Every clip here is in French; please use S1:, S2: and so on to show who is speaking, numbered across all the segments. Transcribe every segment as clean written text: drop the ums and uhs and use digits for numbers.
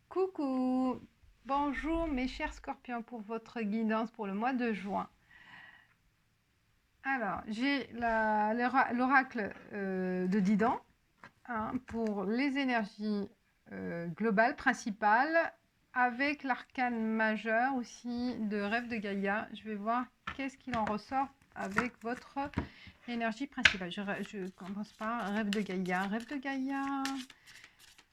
S1: Coucou, bonjour mes chers scorpions pour votre guidance pour le mois de juin. Alors, j'ai l'oracle de Didan pour les énergies globales, principales, avec l'arcane majeur aussi de Rêve de Gaïa. Je vais voir qu'est-ce qu'il en ressort avec votre énergie principale. Je commence par Rêve de Gaïa. Rêve de Gaïa.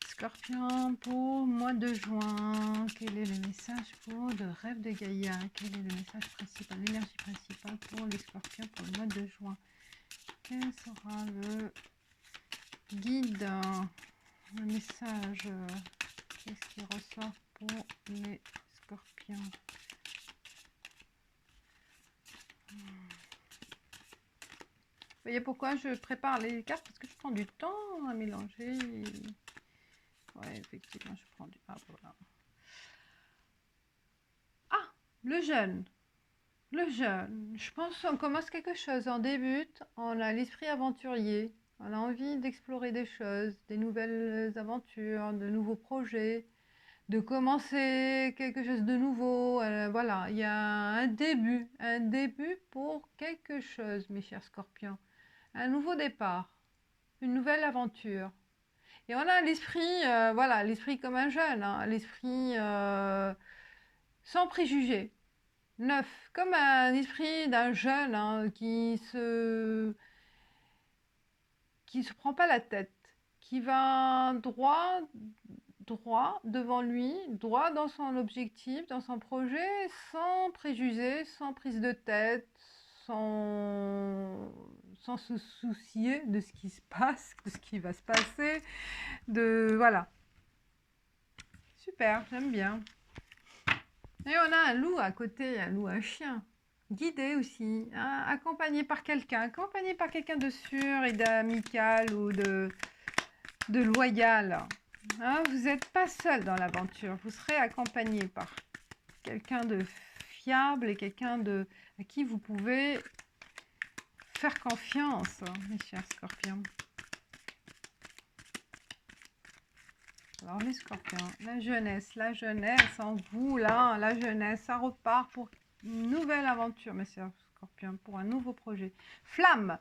S1: Scorpion, pour mois de juin, quel est le message pour le rêve de Gaïa? Quel est le message principal, l'énergie principale pour les scorpions pour le mois de juin? Quel sera le guide, le message? Qu'est-ce qui ressort pour les scorpions? Vous voyez pourquoi je prépare les cartes? Parce que je prends du temps à mélanger. Ouais, effectivement, je prends du... Ah, voilà. Ah, le jeûne. Le jeûne, je pense qu'on commence quelque chose, on débute, on a l'esprit aventurier, on a envie d'explorer des choses, des nouvelles aventures, de nouveaux projets, de commencer quelque chose de nouveau. Voilà, il y a un début pour quelque chose, mes chers scorpions. Un nouveau départ, une nouvelle aventure. Et on a l'esprit, voilà, l'esprit comme un jeune, hein, l'esprit sans préjugés. Neuf, comme un esprit d'un jeune hein, qui se prend pas la tête, qui va droit devant lui, droit dans son objectif, dans son projet, sans préjugés, sans prise de tête, sans se soucier de ce qui se passe, de ce qui va se passer, voilà. Super, j'aime bien. Et on a un loup à côté, un loup, un chien. Guidé aussi, hein, accompagné par quelqu'un de sûr et d'amical ou de loyal. Hein, vous n'êtes pas seul dans l'aventure, vous serez accompagné par quelqu'un de fiable et quelqu'un à qui vous pouvez faire confiance, mes chers scorpions. Alors les scorpions, la jeunesse en vous, là, la jeunesse, ça repart pour une nouvelle aventure, mes chers scorpions, pour un nouveau projet. Flamme,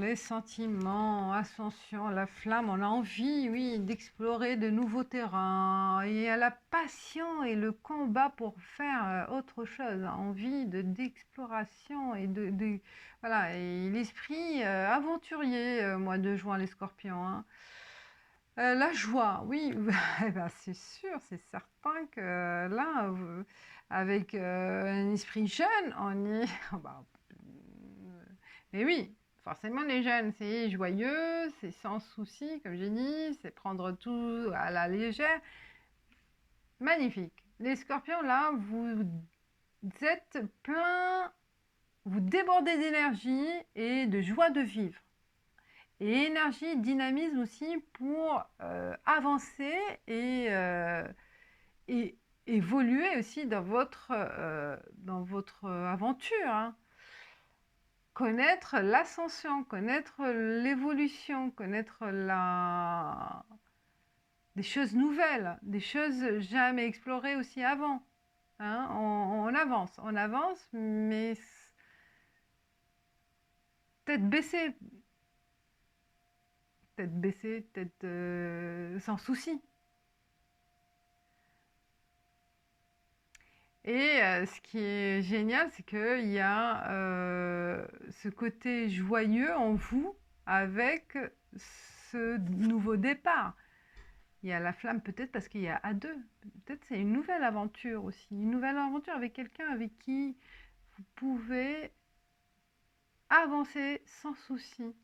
S1: les sentiments, ascension, la flamme, on a envie, oui, d'explorer de nouveaux terrains. Il y a la passion et le combat pour faire autre chose, envie d'exploration et voilà, et l'esprit aventurier, mois de juin, les scorpions, hein. La joie, oui, eh ben, c'est sûr, c'est certain que là, avec un esprit jeune, on est... bah, mais oui, forcément les jeunes, c'est joyeux, c'est sans souci, comme j'ai dit, c'est prendre tout à la légère. Magnifique. Les scorpions, là, vous êtes plein, vous débordez d'énergie et de joie de vivre. Et énergie, dynamisme aussi pour avancer et évoluer aussi dans votre aventure. Hein. Connaître l'ascension, connaître l'évolution, connaître des choses nouvelles, des choses jamais explorées aussi avant. Hein. On avance, mais tête baissée, tête sans souci. Et ce qui est génial, c'est qu'il y a ce côté joyeux en vous avec ce nouveau départ. Il y a la flamme peut-être parce qu'il y a à deux. Peut-être c'est une nouvelle aventure aussi. Une nouvelle aventure avec quelqu'un avec qui vous pouvez avancer sans souci.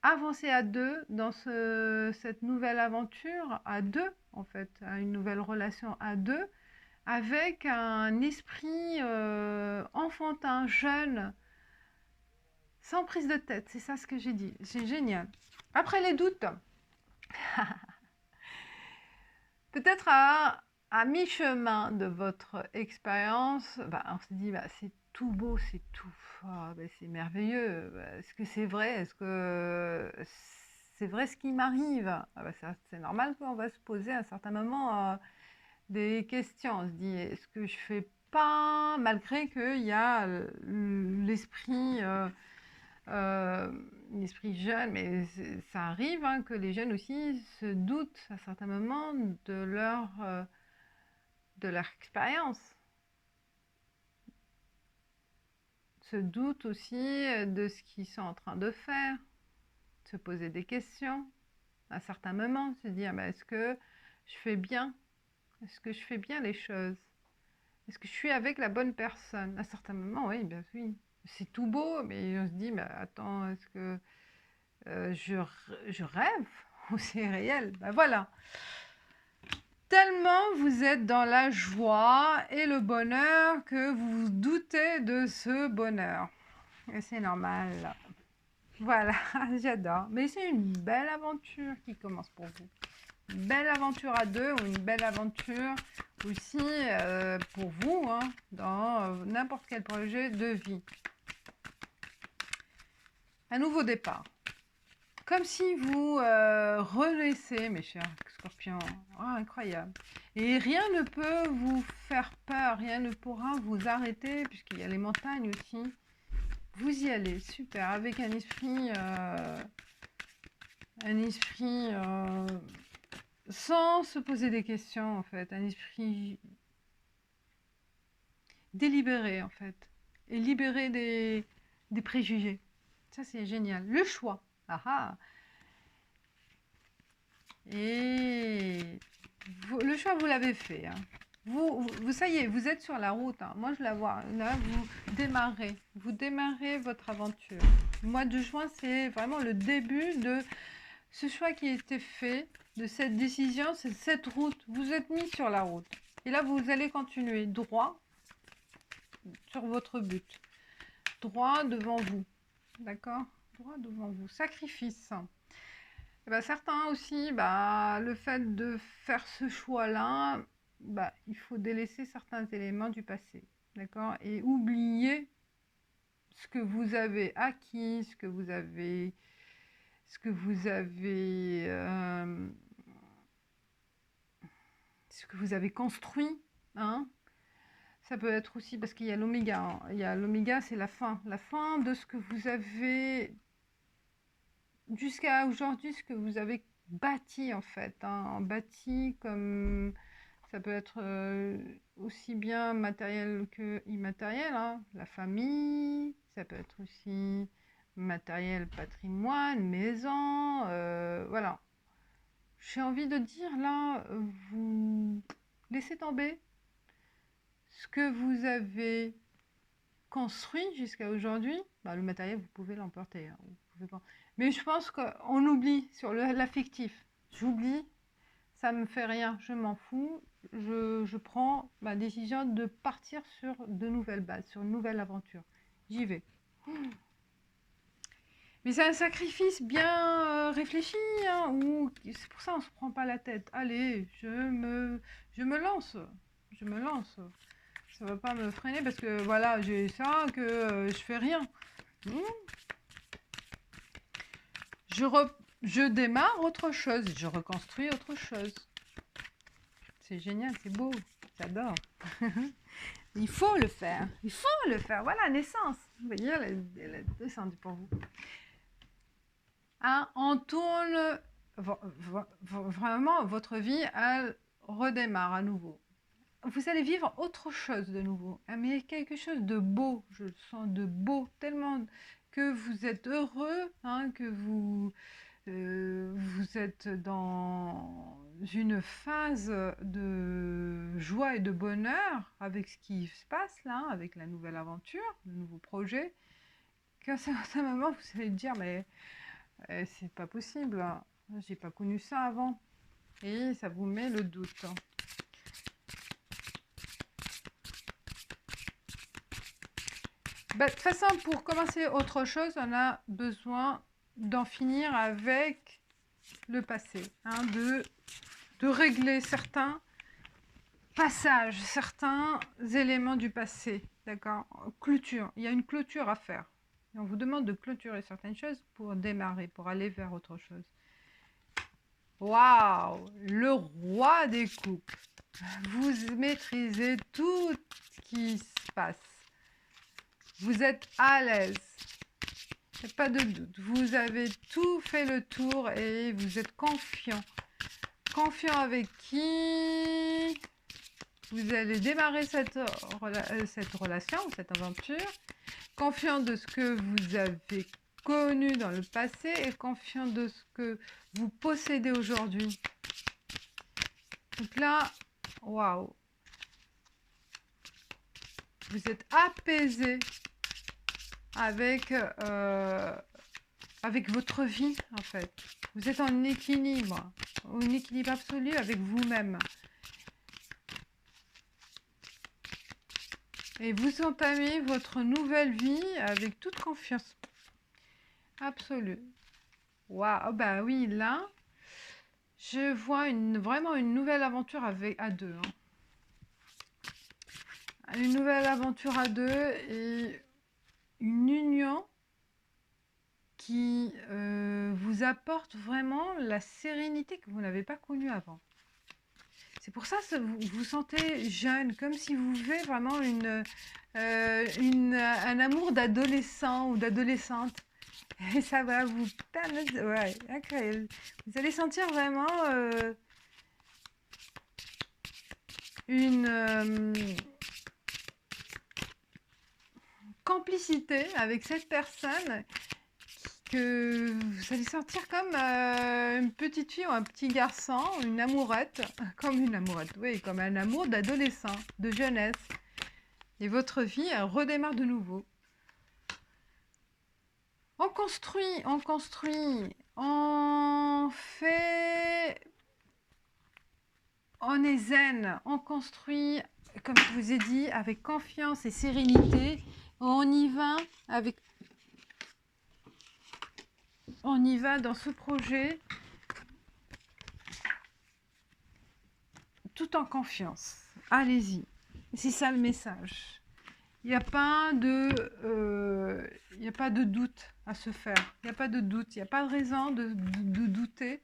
S1: Avancer à deux dans cette nouvelle aventure, à deux en fait, une nouvelle relation à deux, avec un esprit enfantin, jeune, sans prise de tête. C'est ça ce que j'ai dit. C'est génial. Après les doutes, peut-être à mi-chemin de votre expérience, on se dit, c'est tout beau, c'est tout fort, c'est merveilleux. Est-ce que c'est vrai? Est-ce que c'est vrai ce qui m'arrive. Ah bah c'est normal qu'on va se poser à un certain moment des questions. On se dit, est-ce que je fais pas, malgré qu'il y a l'esprit jeune, mais ça arrive hein, que les jeunes aussi se doutent à certains moments de leur expérience, se doutent aussi de ce qu'ils sont en train de faire, se poser des questions à certains moments, se dire bah, est-ce que je fais bien? Est-ce que je fais bien les choses? Est-ce que je suis avec la bonne personne? À certains moments, oui, bien oui. C'est tout beau, mais on se dit, mais attends, est-ce que je rêve ou c'est réel? Ben voilà. Tellement vous êtes dans la joie et le bonheur que vous vous doutez de ce bonheur. Et c'est normal. Voilà, j'adore. Mais c'est une belle aventure qui commence pour vous. Une belle aventure à deux ou une belle aventure aussi pour vous hein, dans n'importe quel projet de vie. Un nouveau départ. Comme si vous renaissez, mes chers scorpions. Oh, incroyable. Et rien ne peut vous faire peur, rien ne pourra vous arrêter, puisqu'il y a les montagnes aussi. Vous y allez, super, avec un esprit sans se poser des questions, en fait. Un esprit délibéré, en fait. Et libéré des préjugés. Ça, c'est génial. Le choix. Ah ah. Et le choix, vous l'avez fait. Hein. Ça y est, vous êtes sur la route. Hein. Moi, je la vois. Là, vous démarrez. Vous démarrez votre aventure. Le mois de juin, c'est vraiment le début de ce choix qui a été fait, de cette décision, c'est cette route. Vous êtes mis sur la route. Et là, vous allez continuer droit sur votre but. Droit devant vous. D'accord? Droit devant vous. Sacrifice. Et ben, certains aussi, bah, le fait de faire ce choix-là, bah, il faut délaisser certains éléments du passé. D'accord? Et oublier ce que vous avez acquis, ce que vous avez construit, hein. Ça peut être aussi parce qu'il y a l'oméga. Hein. Il y a l'oméga, c'est la fin de ce que vous avez jusqu'à aujourd'hui, ce que vous avez bâti en fait. Hein. Bâti comme ça peut être aussi bien matériel que immatériel. Hein. La famille, ça peut être aussi matériel, patrimoine, maison, voilà. J'ai envie de dire là, vous laissez tomber ce que vous avez construit jusqu'à aujourd'hui. Bah, le matériel, vous pouvez l'emporter. Hein, vous pouvez pas. Mais je pense qu'on oublie sur l'affectif. J'oublie, ça me fait rien, je m'en fous. Je prends ma décision de partir sur de nouvelles bases, sur une nouvelle aventure. J'y vais. Mais c'est un sacrifice bien réfléchi, hein, c'est pour ça on se prend pas la tête. Allez, je me lance, je me lance. Ça va pas me freiner parce que voilà, j'ai ça, que je fais rien. Je démarre autre chose, je reconstruis autre chose. C'est génial, c'est beau, j'adore. Il faut le faire, Voilà, naissance. Vous voyez, elle est descendue pour vous. Hein, on tourne, vraiment, votre vie, elle redémarre à nouveau. Vous allez vivre autre chose de nouveau, hein, mais quelque chose de beau, je le sens de beau, tellement que vous êtes heureux, hein, que vous êtes dans une phase de joie et de bonheur avec ce qui se passe là, avec la nouvelle aventure, le nouveau projet, qu'à un certain moment, vous allez dire, mais c'est pas possible, hein. J'ai pas connu ça avant. Et ça vous met le doute. Bah, de toute façon, pour commencer autre chose, on a besoin d'en finir avec le passé, hein, de régler certains passages, certains éléments du passé, d'accord? Clôture, il y a une clôture à faire. Et on vous demande de clôturer certaines choses pour démarrer, pour aller vers autre chose. Waouh! Le roi des coupes. Vous maîtrisez tout ce qui se passe. Vous êtes à l'aise. Il n'y a pas de doute. Vous avez tout fait le tour et vous êtes confiant. Confiant avec qui vous allez démarrer cette relation, cette aventure. Confiant de ce que vous avez connu dans le passé et confiant de ce que vous possédez aujourd'hui. Donc là, waouh, vous êtes apaisé avec, avec votre vie en fait. Vous êtes en équilibre absolu avec vous-même. Et vous entamez votre nouvelle vie avec toute confiance absolue. Waouh, bah oui, là, je vois vraiment une nouvelle aventure à deux. Hein. Une nouvelle aventure à deux et une union qui vous apporte vraiment la sérénité que vous n'avez pas connue avant. C'est pour ça que vous vous sentez jeune, comme si vous vivez vraiment un amour d'adolescent ou d'adolescente. Et ça va vous... Ouais, incroyable. Vous allez sentir vraiment une complicité avec cette personne que vous allez sentir comme une petite fille ou un petit garçon, une amourette, comme une amourette, oui, comme un amour d'adolescent, de jeunesse. Et votre vie, elle redémarre de nouveau. On construit, on fait, on est zen, on construit, comme je vous ai dit, avec confiance et sérénité. On y va avec, on y va dans ce projet tout en confiance. Allez-y. C'est ça le message. Il n'y a pas de, il n'y a pas de doute à se faire. Il n'y a pas de doute. Il n'y a pas de raison de douter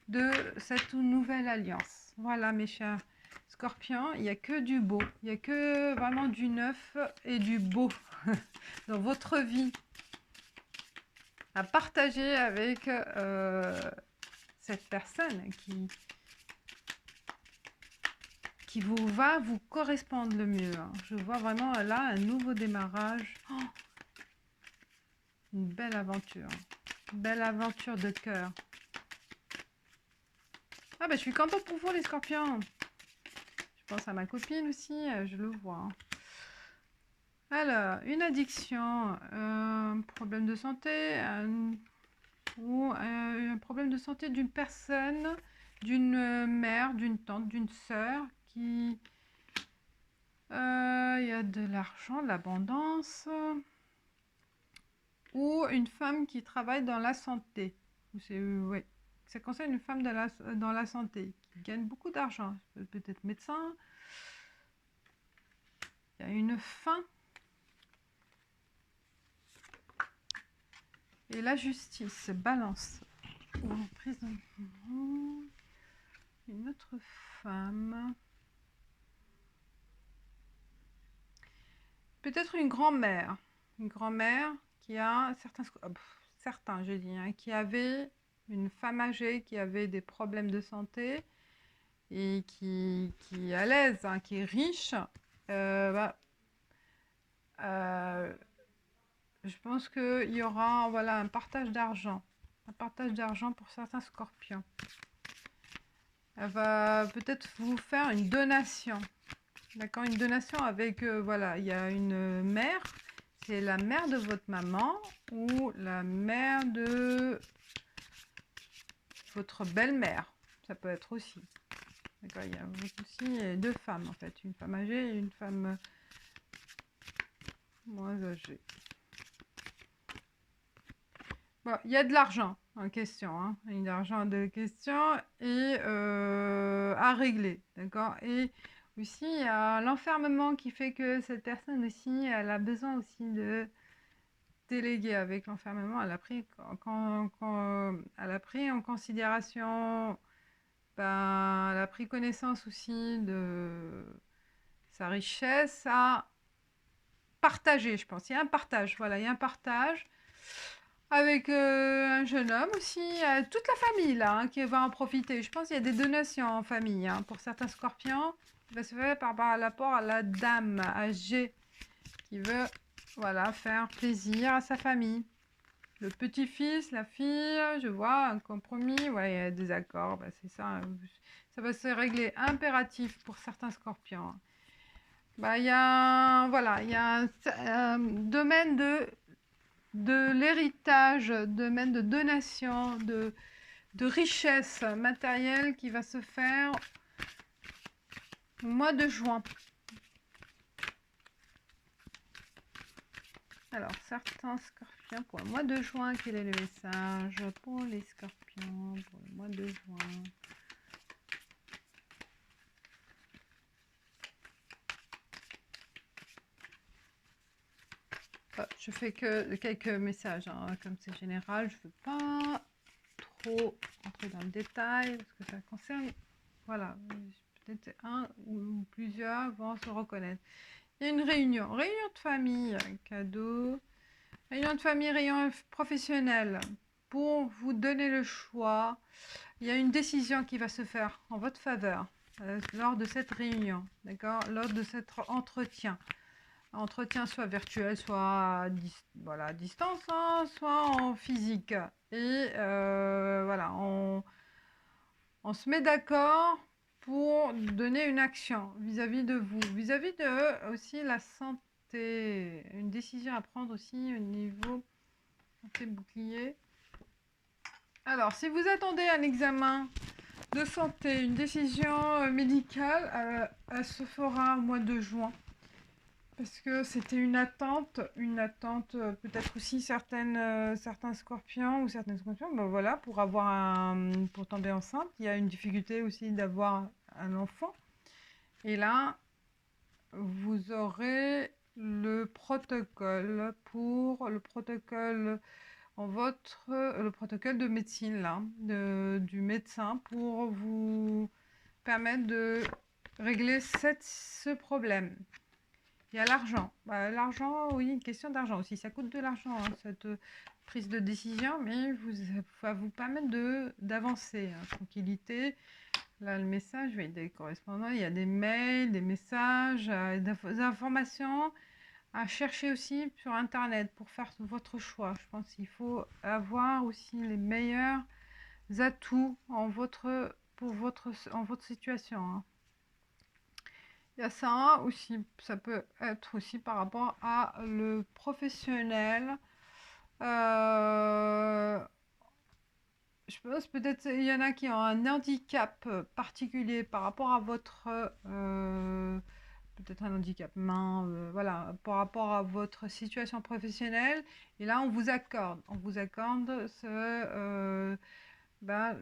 S1: de cette nouvelle alliance. Voilà, mes chers scorpions, il n'y a que du beau. Il n'y a que vraiment du neuf et du beau dans votre vie à partager avec cette personne qui va vous correspondre le mieux. Hein. Je vois vraiment là un nouveau démarrage. Oh, une belle aventure. Une belle aventure de cœur. Ah ben je suis contente pour vous les scorpions. Je pense à ma copine aussi, je le vois. Alors, une addiction, un problème de santé, ou un problème de santé d'une personne, d'une mère, d'une tante, d'une sœur qui... Il y a de l'argent, de l'abondance. Ou une femme qui travaille dans la santé. Ouais, ça concerne une femme dans la santé qui gagne beaucoup d'argent. Peut-être médecin. Il y a une fin. Et la justice, balance. Ou emprisonnement. Une autre femme. Peut-être une grand-mère. Une grand-mère qui a certains, je dis, hein, qui avait une femme âgée qui avait des problèmes de santé et qui est à l'aise, hein, qui est riche. Je pense qu'il y aura voilà, un partage d'argent. Un partage d'argent pour certains scorpions. Elle va peut-être vous faire une donation. D'accord, une donation avec, voilà, il y a une mère, c'est la mère de votre maman ou la mère de votre belle-mère. Ça peut être aussi. D'accord, il y a aussi deux femmes en fait, une femme âgée et une femme moins âgée. Bon, il y a de l'argent en question, hein. Il y a de l'argent de question et à régler, d'accord. Et aussi, il y a l'enfermement qui fait que cette personne aussi, elle a besoin aussi de déléguer avec l'enfermement. Elle a pris elle a pris en considération ben, elle a pris connaissance aussi de sa richesse à partager, je pense. Il y a un partage, voilà, il y a un partage avec un jeune homme aussi, toute la famille là, hein, qui va en profiter. Je pense qu'il y a des donations en famille, hein, pour certains scorpions. Ça va se faire par rapport à la dame âgée qui veut, voilà, faire plaisir à sa famille. Le petit-fils, la fille, je vois un compromis, ouais, il y a des accords, bah, c'est ça. Ça va se régler impératif pour certains scorpions. Bah, il y a, voilà, il y a un domaine de l'héritage, domaine de donation, de richesse matérielle qui va se faire au mois de juin. Alors, certains scorpions pour le mois de juin, quel est le message pour les scorpions pour le mois de juin? Je fais que quelques messages, hein, comme c'est général, je ne veux pas trop entrer dans le détail parce que ça concerne, voilà, peut-être un ou plusieurs vont se reconnaître. Il y a une réunion de famille, cadeau, réunion de famille, réunion professionnelle. Pour vous donner le choix, il y a une décision qui va se faire en votre faveur lors de cette réunion, d'accord, lors de cet entretien. Entretien soit virtuel, soit voilà, à distance, hein, soit en physique. Et voilà, on se met d'accord pour donner une action vis-à-vis de vous, vis-à-vis de aussi la santé. Une décision à prendre aussi au niveau santé bouclier. Alors, si vous attendez un examen de santé, une décision médicale, elle se fera au mois de juin. Parce que c'était une attente peut-être aussi certains scorpions ou certaines scorpions, ben voilà, pour tomber enceinte, il y a une difficulté aussi d'avoir un enfant. Et là, vous aurez le protocole le protocole de médecine là, du médecin pour vous permettre de régler ce problème. Il y a l'argent. Bah, l'argent, oui, une question d'argent aussi. Ça coûte de l'argent, hein, cette prise de décision, mais va vous permettre d'avancer. Hein, tranquillité. Là, le message, oui, des correspondants, il y a des mails, des messages, des informations à chercher aussi sur Internet pour faire votre choix. Je pense qu'il faut avoir aussi les meilleurs atouts en votre situation. Hein. Il y a ça aussi, ça peut être aussi par rapport à le professionnel. Je pense peut-être il y en a qui ont un handicap particulier par rapport à votre peut-être un handicap main, voilà, par rapport à votre situation professionnelle. Et là, on vous accorde ben,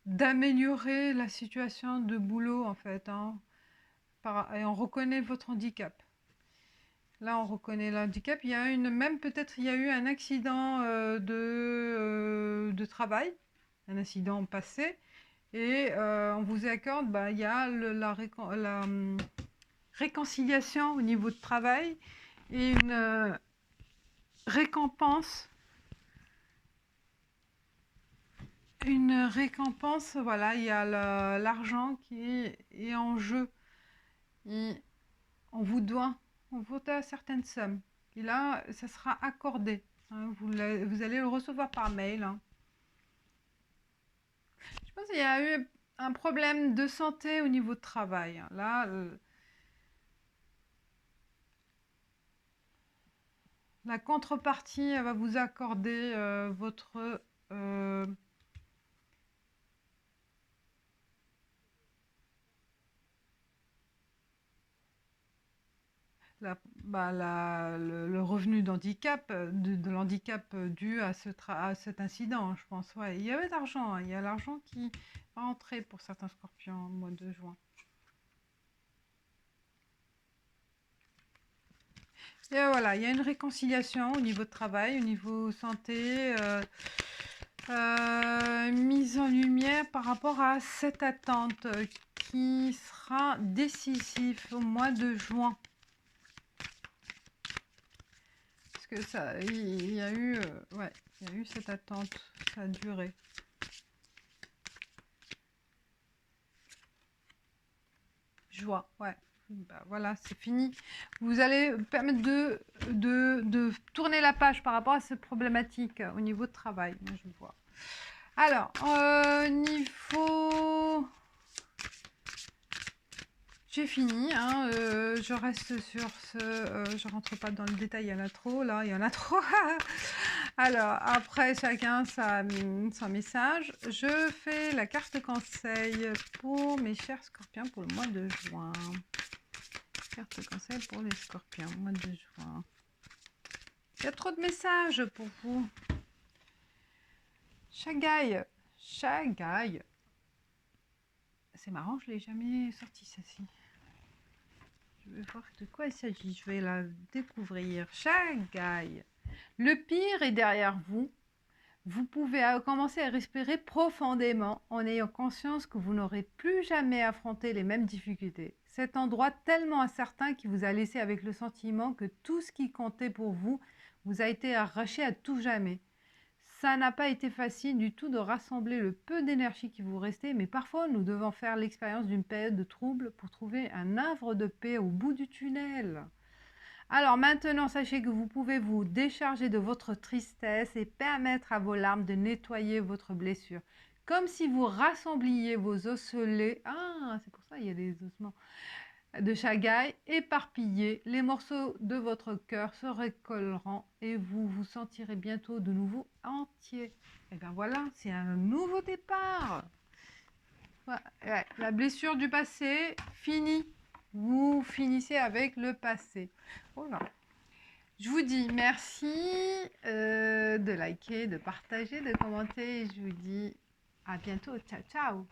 S1: d'améliorer la situation de boulot en fait, hein, et on reconnaît votre handicap. Là, on reconnaît l'handicap. Il y a peut-être il y a eu un accident de travail, un accident passé, et on vous accorde, bah, il y a la réconciliation au niveau de travail et une récompense. Voilà, il y a l'argent qui est en jeu. Et on vous doit certaines sommes. Et là, ça sera accordé. Hein, vous allez le recevoir par mail. Hein. Je pense qu'il y a eu un problème de santé au niveau de travail. Hein. Là, la contrepartie elle va vous accorder votre... le revenu d'handicap, de l'handicap dû à cet incident, je pense. Ouais, il y avait de l'argent, hein. Il y a l'argent qui va entrer pour certains scorpions au mois de juin. Et voilà, il y a une réconciliation au niveau de travail, au niveau santé, mise en par rapport à cette attente qui sera décisif au mois de juin. Parce que ça, il y a eu, ouais, il y a eu cette attente, ça a duré. Joie, ouais. Bah, voilà, c'est fini. Vous allez permettre de tourner la page par rapport à cette problématique au niveau de travail. Moi, je vois. Alors, niveau... J'ai fini, hein, je reste sur ce... je rentre pas dans le détail, il y en a trop, là, il y en a trop. Alors, après, chacun son message. Je fais la carte conseil pour mes chers scorpions pour le mois de juin. Carte conseil pour les scorpions, mois de juin. Il y a trop de messages pour vous. Chagaï. Chagaï. C'est marrant, je ne l'ai jamais sorti, celle-ci. Je vais voir de quoi il s'agit. Je vais la découvrir. Chagaï. Le pire est derrière vous. Vous pouvez commencer à respirer profondément en ayant conscience que vous n'aurez plus jamais affronté les mêmes difficultés. Cet endroit tellement incertain qui vous a laissé avec le sentiment que tout ce qui comptait pour vous vous a été arraché à tout jamais. Ça n'a pas été facile du tout de rassembler le peu d'énergie qui vous restait, mais parfois nous devons faire l'expérience d'une période de trouble pour trouver un havre de paix au bout du tunnel. Alors maintenant, sachez que vous pouvez vous décharger de votre tristesse et permettre à vos larmes de nettoyer votre blessure. Comme si vous rassembliez vos osselets. Ah, c'est pour ça qu'il y a des ossements de Chagaï éparpillés. Les morceaux de votre cœur se récolleront et vous vous sentirez bientôt de nouveau entier. Et bien voilà, c'est un nouveau départ. Ouais, la blessure du passé, finie. Vous finissez avec le passé. Voilà. Je vous dis merci de liker, de partager, de commenter. Je vous dis à bientôt. Ciao, ciao.